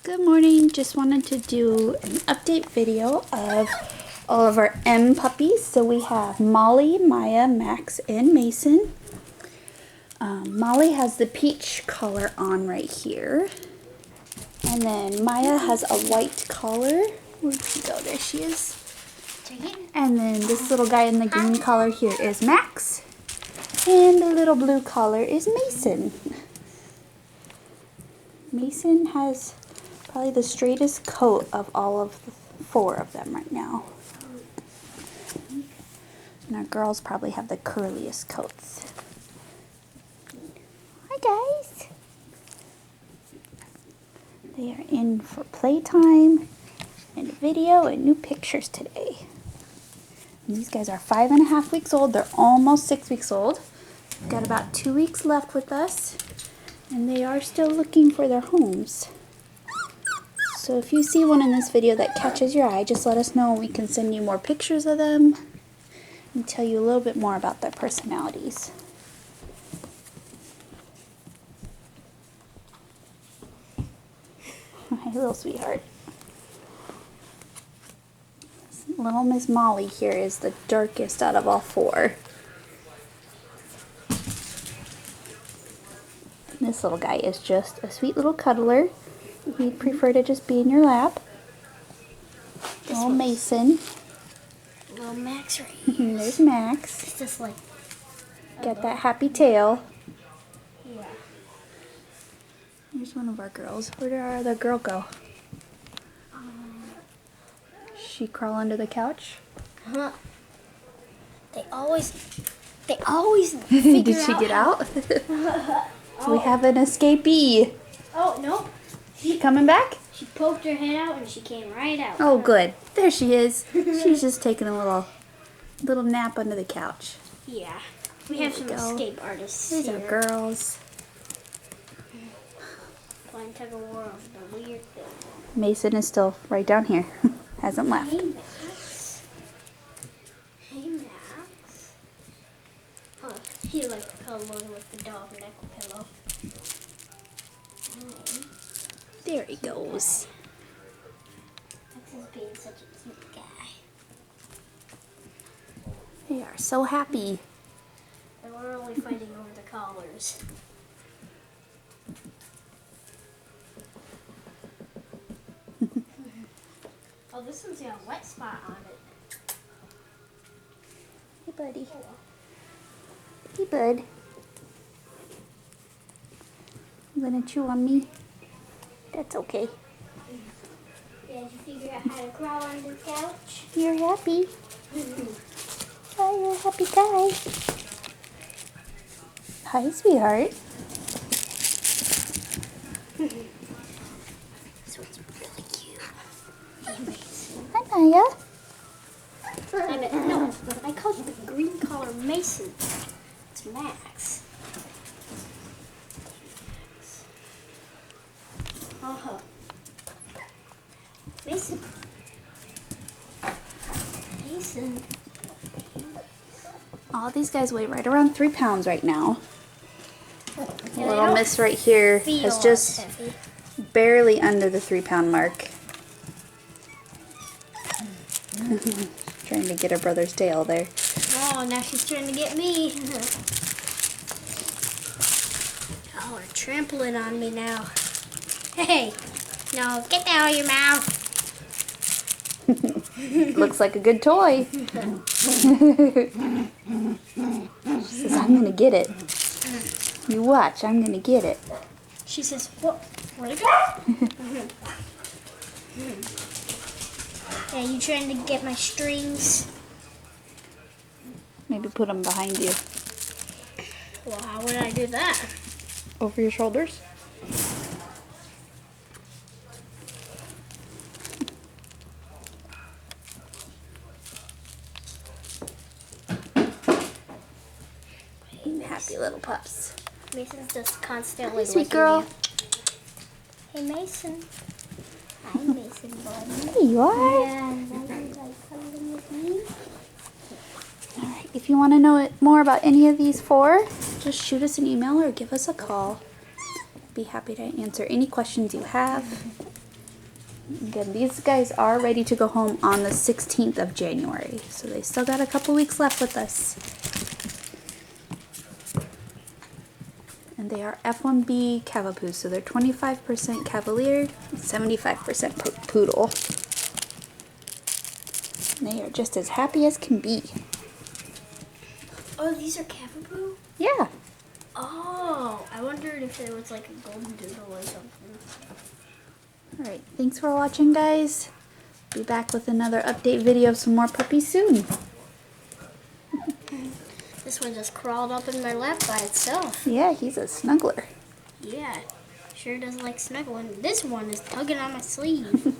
Good morning. Just wanted to do an update video of all of our M puppies. So we have Molly, Maya, Max, and Mason. Molly has the peach collar on right here. And then Maya has a white collar. Where'd she go? There she is. And then this little guy in the green collar here is Max. And the little blue collar is Mason. Mason has probably the straightest coat of all of the four of them right now. And our girls probably have the curliest coats. Hi guys! They are in for playtime and video and new pictures today. And these guys are 5.5 weeks old. They're almost 6 weeks old. We've got about 2 weeks left with us. And they are still looking for their homes. So if you see one in this video that catches your eye, just let us know and we can send you more pictures of them and tell you a little bit more about their personalities. My little sweetheart. Little Miss Molly here is the darkest out of all four. This little guy is just a sweet little cuddler. He'd prefer to just be in your lap. Little Mason. Little Max right here. There's Max. It's just like... Got that happy tail. Yeah. Here's one of our girls. Where did our other girl go? She crawl under the couch? Huh. They always figure Did she get out? We have an escapee. Oh, no. She coming back? She poked her head out and she came right out. Oh, good. There she is. She's just taking a little nap under the couch. Yeah. We have some escape artists These here. are girls. Playing tug of war of the weird thing. Mason is still right down here. Hasn't left. Hey, Max. Hey, Max. Huh. He likes to cuddle with the dog neck pillow. There he goes. Max is being such a cute guy. They are so happy. And we're only fighting over the collars. Oh, this one's got a wet spot on it. Hey, buddy. Hey, bud. You gonna chew on me? That's okay. Yeah, did you figure out how to crawl under the couch? You're happy. Oh, you're a happy guy. Hi, sweetheart. This one's really cute. Hi, Maya. No, I called you the green collar Mason. It's Max. Uh-huh. Mason. Mason. All these guys weigh right around 3 pounds right now. Yeah, Little miss right here is just heavy. barely under the 3-pound mark. Trying to get her brother's tail there. Oh, now she's trying to get me. Oh, they're trampling on me now. Hey, no, get that out of your mouth. Looks like a good toy. She says, I'm going to get it. You watch, I'm going to get it. She says, what? Where'd it go? Yeah, you trying to get my strings? Maybe put them behind you. Well, how would I do that? Over your shoulders? Happy little pups. Mason's just constantly Hi, sweet licking girl. you. Hey, Mason. Hi, Mason, buddy. There you are. Yeah, like cuddling with me. Alright, if you want to know more about any of these four, just shoot us an email or give us a call. Be happy to answer any questions you have. Again, these guys are ready to go home on the 16th of January, so they still got a couple weeks left with us. And they are F1B Cavapoo, so they're 25% Cavalier, 75% Poodle. And they are just as happy as can be. Oh, these are Cavapoo? Yeah. Oh, I wondered if there was like a golden doodle or something. Alright, thanks for watching, guys. Be back with another update video of some more puppies soon. This one just crawled up in my lap by itself. Yeah, he's a snuggler. Yeah, sure does like snuggling. This one is tugging on my sleeve.